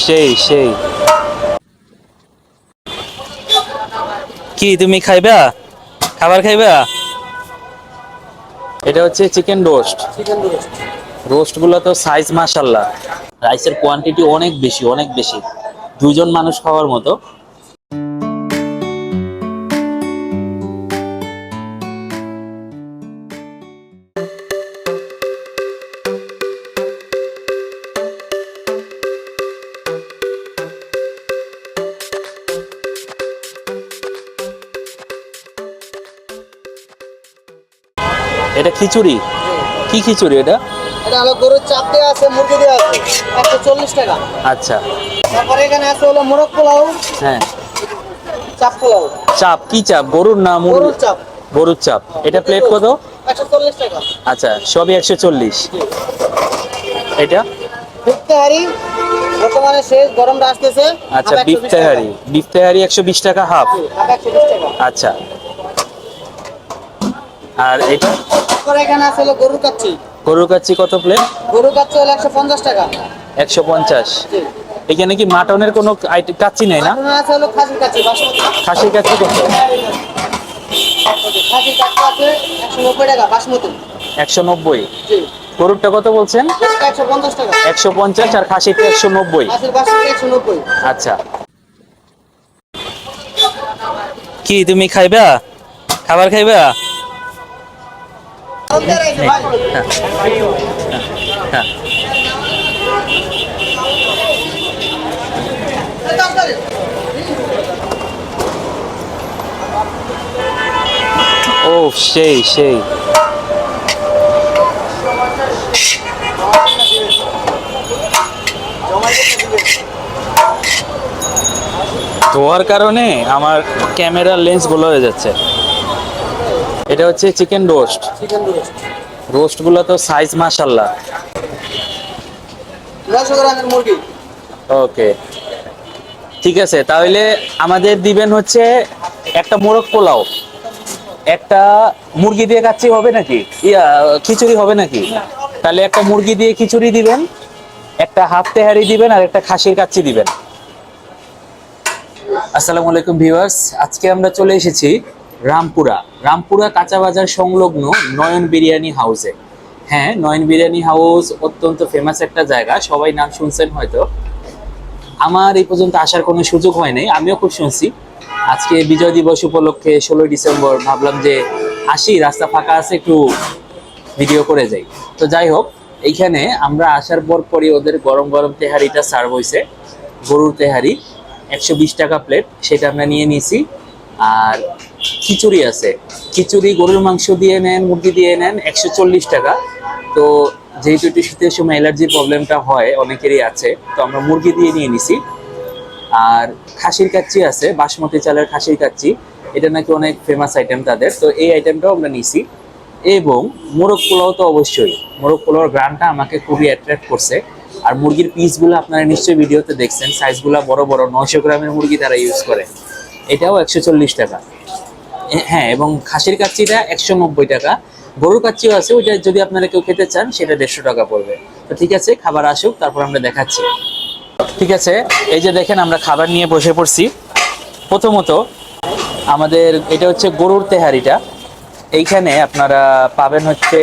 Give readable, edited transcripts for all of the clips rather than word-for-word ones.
সেই সেই কি তুমি খাইবা? খাবার খাইবা? এটা হচ্ছে চিকেন রোস্ট। রোস্ট গুলো তো সাইজ মাশাআল্লাহ। রাইসের কোয়ান্টিটি অনেক বেশি, অনেক বেশি, দুইজন মানুষ খাওয়ার মতো। এটা খিচুড়ি? কি খিচুড়ি এটা? এটা হলো গরুর চাপ দেওয়া আছে, মুরগি দেওয়া আছে, 140 টাকা। আচ্ছা। তারপরে এখানে আছে হলো মোরগ পোলাও, হ্যাঁ। চাপ পোলাও। চাপ কি চাপ? গরুর না মুরগি? গরুর চাপ। গরুর চাপ। এটা প্লেট কত? 140 টাকা। আচ্ছা, সবই 140। এটা বিফ তেহারি বর্তমানে শেষ, গরমটা আসতেছে। আচ্ছা, বিফ তেহারি। বিফ তেহারি 120 টাকা হাফ। হাফ 120 টাকা। আচ্ছা। আর এটা? তারপরে এখানে আছে হলো গরুর কাচ্চি। গরুর কাচ্চি কত প্লেট? গরুর কাচ্চি হলো 150 টাকা। 150। এখানে কি মাটনের কোনো কাচ্চি নেই না? মাটনের আছে হলো খাসির কাচ্চি বাসমতি। খাসির কাচ্চি কত? খাসির কাচ্চি আছে 190 টাকা বাসমতি। 190। জি। গরুরটা কত বলছেন? 150 টাকা। 150 আর খাসিটা 190। খাসির বাসমতি 190। আচ্ছা। কি তুমি খাইবা? খাবার খাইবা? হ্যাঁ। ও সেই সেই। ধোয়ার কারণে আমার ক্যামেরার লেন্স গুলো হয়ে যাচ্ছে। এটা হচ্ছে chicken roast. Chicken roast. Roast গুলো তো সাইজ মাশাআল্লাহ। 900 গ্রামের মুরগি। ওকে, ঠিক আছে। তাহলে আমাদের দিবেন হচ্ছে একটা মোরগ পোলাও, একটা মুরগি দিয়ে কাচ্চি হবে নাকি? খিচুড়ি হবে নাকি? তাহলে একটা মুরগি দিয়ে খিচুড়ি দিবেন, একটা হাফ তেহারি দিবেন, আর একটা খাসির কাচ্চি দিবেন। আসসালামু আলাইকুম ভিউয়ার্স, আজকে আমরা চলে এসেছি রামপুরা কাঁচা বাজার সংলগ্ন নয়ন বিরিয়ানি হাউসে। হ্যাঁ, নয়ন বিরিয়ানি হাউস অত্যন্ত ফেমাস একটা জায়গা, সবাই নাম শুনছেন হয়তো। আমার এই পর্যন্ত আসার কোনো সুযোগ হয় নাই, আমিও খুব শুনছি। আজকে বিজয় দিবস উপলক্ষে 16 ডিসেম্বর ভাবলাম যে আসি, রাস্তা ফাঁকা আছে, একটু ভিডিও করে যাই। তো যাই হোক, এইখানে আমরা আসার পরই ওদের গরম গরম তেহারিটা সার্ভ হয়েছে। গরুর তেহারি 120 টাকা প্লেট, সেটা আমরা নিয়ে নিয়েছি। আর খিচুড়ি আছে, খিচুড়ি গরুর মাংস দিয়ে নেন, মুরগি দিয়ে নেন, 140 টাকা। তো যেহেতু একটু শীতের সময় অ্যালার্জির প্রবলেমটা হয়, অনেকেরই আছে, তো আমরা মুরগি দিয়ে নিয়ে নিছি। আর খাসির কাচ্চি আছে, বাসমতি চালের খাসির কাচ্চি, এটা নাকি অনেক ফেমাস আইটেম তাদের, তো এই আইটেমটাও আমরা নিছি। এবং মোরগ পোলাও তো অবশ্যই, মোরগ পোলাওর গ্রানটা আমাকে খুবই অ্যাট্রাক্ট করছে। আর মুরগির পিসগুলো আপনারা নিশ্চয়ই ভিডিওতে দেখছেন, সাইজগুলো বড় বড়, 900 গ্রামের মুরগি তারা ইউজ করে। এটাও 140 টাকা। হ্যাঁ, এবং খাসির কাচ্চিটা 190 টাকা। গরুর কাচ্চিও আছে, ওইটা যদি আপনারা কেউ খেতে চান সেটা 150 টাকা পড়বে। তো ঠিক আছে, খাবার আসুক, তারপর আমরা দেখাচ্ছি। ঠিক আছে, এই যে দেখেন আমরা খাবার নিয়ে বসে পড়ছি। প্রথমত আমাদের এটা হচ্ছে গরুর তেহারিটা। এইখানে আপনারা পাবেন হচ্ছে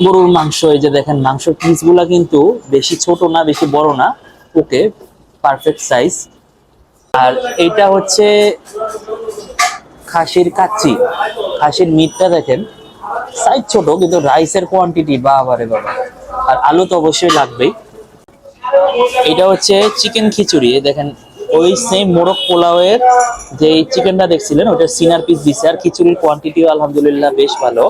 গরুর মাংস। এই যে দেখেন মাংসের পিসগুলা কিন্তু বেশি ছোট না, বেশি বড় না, ওকে, পারফেক্ট সাইজ। আর এইটা হচ্ছে খাসির কাচ্চি। খাসির মিটটা দেখেন, সাইজ ছোট কিন্তু রাইসের কোয়ান্টিটি বাবারে বাবা। আর আলু তো অবশ্যই লাগবেই। এটা হচ্ছে চিকেন খিচুড়ি, দেখেন ওই সেম মোরগ পোলাওয়ের যে চিকেনটা দেখছিলেন ওটা সিনার পিস দিছে। আর খিচুড়ির কোয়ান্টিটিও আলহামদুলিল্লাহ বেশ ভালো।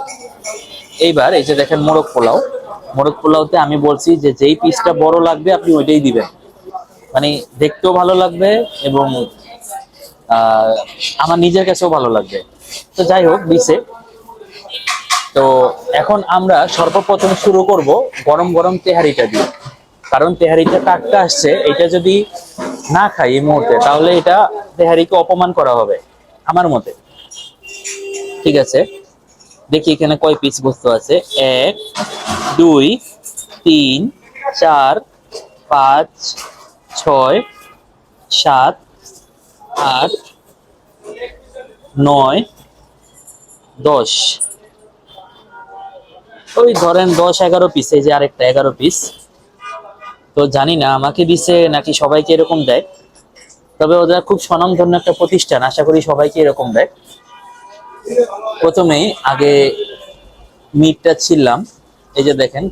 এইবার এই যে দেখেন মোরগ পোলাওতে আমি বলছি যে যেই পিসটা বড় লাগবে আপনি ওইটাই দিবেন, মানে দেখতেও ভালো লাগবে এবং আমার নিজের কাছেও ভালো লাগবে। তো যাই হোক, দিছে। তো এখন আমরা সর্বপ্রথম শুরু করব গরম গরম তেহারিটা দিয়ে, কারণ তেহারিটা টাটকা আসছে। এটা যদি না খাই এই মুহূর্তে, তাহলে এটা তেহারিকে অপমান করা হবে আমার মতে। ঠিক আছে, দেখি এখানে কয় পিস বস্তু আছে। 1 2 3 4 5 6 7 8 9 10, ওই ধরেন 10-11 পিস। এই যে আরেকটা 11 পিস। তো জানি না আমাকে দিছে নাকি সবাইকে এরকম দেয়, তবে ওদের খুব স্বনামধন্য একটা প্রতিষ্ঠান, আশা করি সবাইকে এরকম দেয়। প্রথমেই আগে মিটটা ছিললাম। এই যে দেখেন,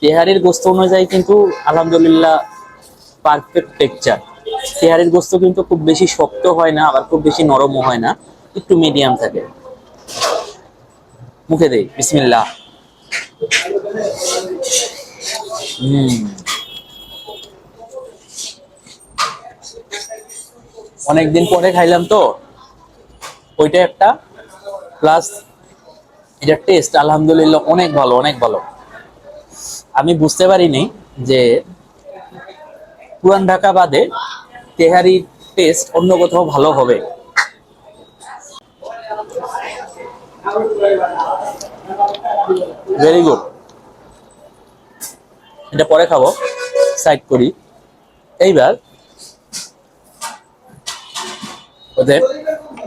তেহারির গোস্ত অনুযায়ী কিন্তু আলহামদুলিল্লাহ পারফেক্ট টেক্সচার। তেহারির গোস্ত কিন্তু খুব বেশি শক্ত হয় না, আবার খুব বেশি নরমও হয় না, একটু মিডিয়াম থাকে। মুখে দেই, বিসমিল্লাহ। অনেকদিন পরে খাইলাম তো, ওইটা একটা, প্লাস এটা টেস্ট আলহামদুলিল্লাহ অনেক ভালো, অনেক ভালো। আমি বুঝতে পারিনি যে পুরান ঢাকা বাদে তেহারির টেস্ট অন্য কোথাও ভালো হবে। Very good. এটা পরে খাবো, সাইড করি। এইবার ওদের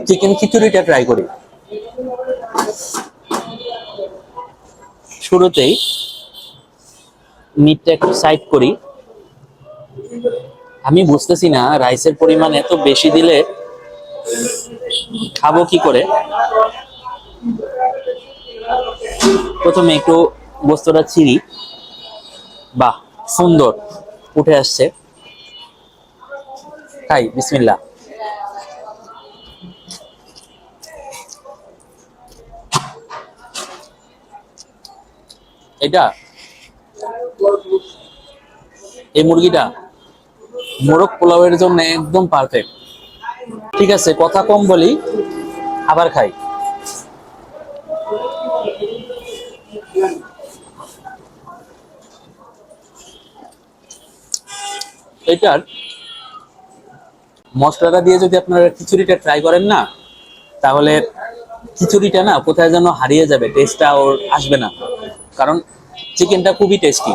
চিকেন খিচুড়িটা ট্রাই করি। শুরুতেই মিটটা একটু সাইড করি। আমি বুঝতেছি না রাইসের পরিমাণ এত বেশি দিলে খাবো কি করে। প্রথমে একটু গোস্তটা ছিঁড়ি, বাহ সুন্দর উঠে আসছে। খাই, বিসমিল্লাহ। এটা, এই মুরগিটা মোরগ পোলাওয়ের জন্য একদম পারফেক্ট। ঠিক আছে, কথা কম বলি, আবার খাই। এটার মশলাটা দিয়ে যদি আপনারা খিচুড়িটা ট্রাই করেন না, তাহলে খিচুড়িটা না কোথায় যেন হারিয়ে যাবে, টেস্টটা ওর আসবে না। কারণ চিকেনটা খুবই টেস্টি,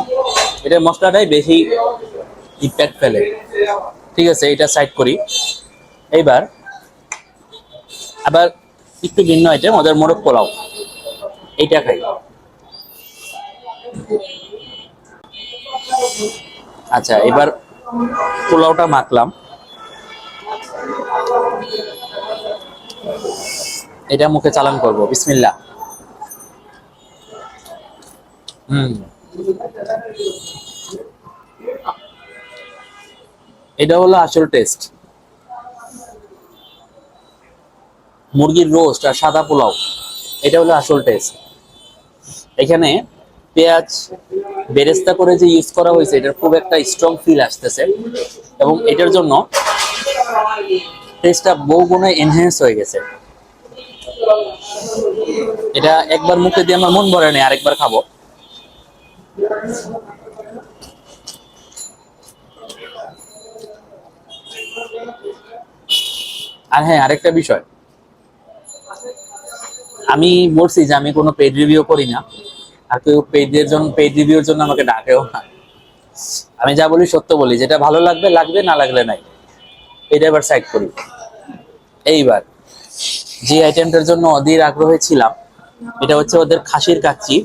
এটার মশলাটাই বেশি ইম্প্যাক্ট ফেলে। ঠিক আছে, এটা সাইড করি। এইবার আবার একটু ভিন্ন আইটেম, ওদের মোরগ পোলাও, এইটা খাই। আচ্ছা, এবার পোলাওটা মাখলাম, এটা মুখে চালান করব, বিসমিল্লাহ। হুম, এটা হলো আসল টেস্ট। মুরগির রোস্ট আর সাদা পোলাও, এটা হলো আসল টেস্ট। এখানে পেঁয়াজ বেরেস্তা করে যে ইউজ করা হয়েছে, এটার খুব একটা স্ট্রং ফিল আসতেছে, এবং এটার জন্য টেস্টটা বহুগুণে এনহ্যান্স হয়ে গেছে। এটা একবার মুখে দিয়ে আমার মন ভরে নেই, আরেকবার খাবো। আর হ্যাঁ, আরেকটা বিষয়, আমি বলছি যে আমি কোনো পেইড রিভিউ করি না, আর কেউ পেইড রিভিউর জন্য আমাকে ডাকেও না। আমি যা বলি সত্য বলি, যেটা ভালো লাগবে লাগবে, না লাগলে নাই। এটা এবার সাইড করি। এইবার যে আইটেমটার জন্য অধীর আগ্রহী ছিলাম, এটা হচ্ছে ওদের খাসির কাচ্চি।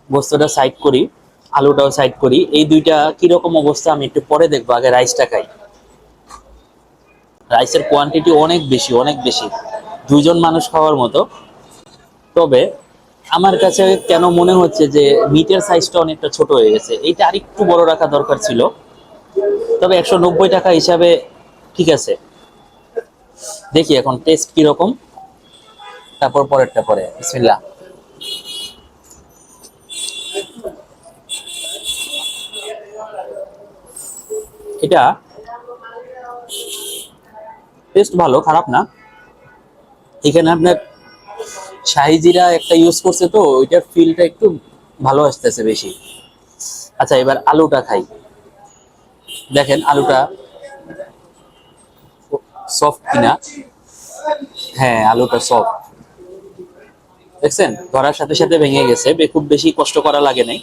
গোস্তটা সাইড করি, আলুটাও সাইড করি। এই দুইটা কিরকম অবস্থা আমি একটু পরে দেখবো, আগে রাইসটা খাই। রাইসের কোয়ান্টিটি অনেক বেশি, অনেক বেশি, দুইজন মানুষ খাওয়ার মতো। তবে আমার কাছে কেন মনে হচ্ছে যে মিটের সাইজটা অনেকটা ছোট হয়ে গেছে, এইটা আরেকটু বড় রাখা দরকার ছিল। তবে 190 টাকা হিসাবে ঠিক আছে। দেখি এখন টেস্ট কিরকম, তারপর পরেরটা পরে, বিসমিল্লাহ। এটা টেস্ট ভালো, খারাপ না। এখানে আপনার শাহি জিরা একটা ইউজ করছে, তো ওইটার ফিলটা একটু ভালো আসতেছে বেশি। আচ্ছা, এবার আলুটা খাই। দেখেন আলুটা সফট কিনা। হ্যাঁ, আলুটা সফট, দেখছেন ধরার সাথে সাথে ভেঙে গেছে, খুব বেশি কষ্ট করা লাগে নাই।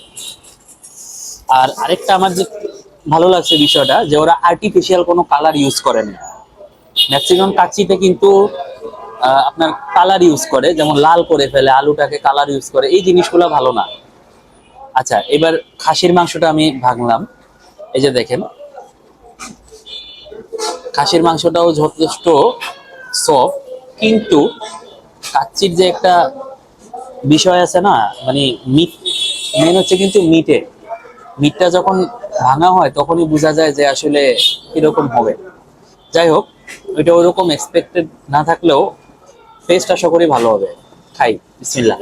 আর আরেকটা আমার যে ভালো লাগছে বিষয়টা, যে ওরা আর্টিফিশিয়াল কোনো কালার ইউজ করে না। ম্যাক্সিমাম কাচ্চিতে কিন্তু আপনার কালার ইউজ করে, যেমন লাল করে ফেলে আলুটাকে, কালার ইউজ করে, এই জিনিসগুলো ভালো না। আচ্ছা, এবার খাসির মাংসটা আমি ভাঙলাম। এই যে দেখেন, খাসির মাংসটাও যথেষ্ট সফট, কিন্তু কাচ্চির যে একটা বিষয় আছে না, মানে মিট, মেন হচ্ছে কিন্তু মিটটা যখন ভাঙা হয় তখনই বোঝা যায় যে আসলে কিরকম হবে। যাই হোক, ওইটা ওইরকম এক্সপেক্টেড না থাকলেও টেস্ট আশা করি ভালো হবে। খাই, বিসমিল্লাহ।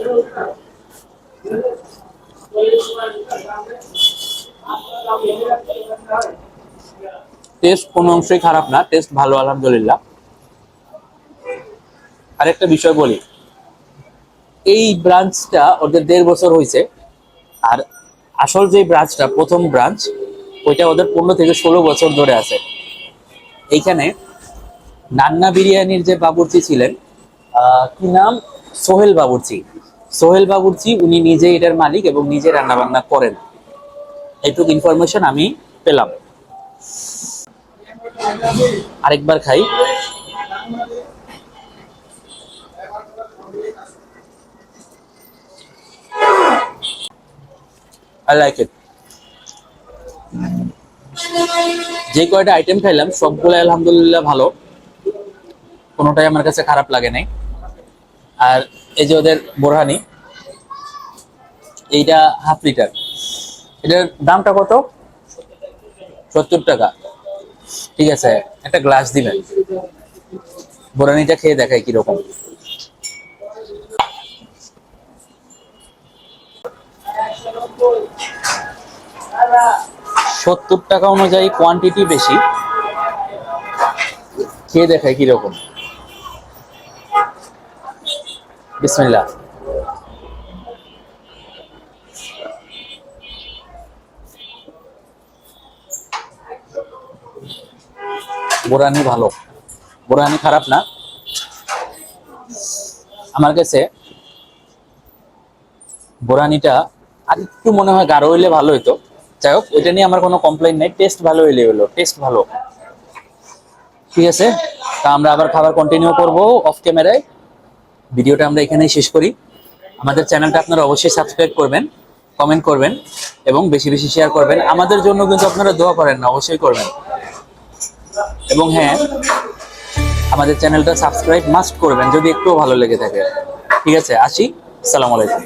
টেস্ট কোনো অংশই খারাপ না, টেস্ট ভালো, আলহামদুলিল্লাহ। আরেকটা বিষয় বলি, এই ব্রাঞ্চটা ওদের 1.5 বছর হয়েছে। আর আসল যে ব্রাঞ্চটা, প্রথম ব্রাঞ্চ, ওইটা ওদের 15 থেকে 16 বছর ধরে আছে। এইখানে নান্না বিরিয়ানির যে বাবুর্চি ছিলেন, কি নাম, সোহেল বাবুর্চি। সোহেল বাবুর্চি উনি নিজে এটার মালিক এবং নিজে রান্না বান্না করেন। এইটুকু ইনফরমেশন আমি পেলাম। আরেকবার খাই। I like it. যে কয়টা আইটেম খাইলাম সবগুলো আলহামদুলিল্লাহ ভালো, কোনোটাই আমার কাছে খারাপ লাগে নাই। আর এই যে ওদের বোরহানি, এইটা হাফ লিটার, এটার দামটা কত? 70 টাকা। ঠিক আছে, একটা গ্লাস দিবেন, বোরহানিটা খেয়ে দেখাই কিরকম। 70 টাকা অনুযায়ী কোয়ান্টিটি বেশি, খেয়ে দেখাই কিরকম। বিসমিল্লাহ। বোরহানি ভালো, বোরহানি খারাপ না আমার কাছে। বোরহানিটা আর একটু মনে হয় গাঢ় হইলে ভালো হইতো। যাই হোক, ওইটা নিয়ে আমার কোনো কমপ্লেইন নেই, টেস্ট ভালো হইলে হলো, টেস্ট ভালো। ঠিক আছে, তা আমরা আবার খাবার কন্টিনিউ করব অফ ক্যামেরায়। ভিডিওটা আমরা এখানেই শেষ করি। আমাদের চ্যানেলটা আপনারা অবশ্যই সাবস্ক্রাইব করবেন, কমেন্ট করবেন এবং বেশি বেশি শেয়ার করবেন। আমাদের জন্য কিন্তু আপনারা দোয়া করেন না, অবশ্যই করবেন। এবং হ্যাঁ, আমাদের চ্যানেলটা সাবস্ক্রাইব মাস্ট করবেন যদি একটু ভালো লেগে থাকে। ঠিক আছে, আসি। আসসালামু আলাইকুম।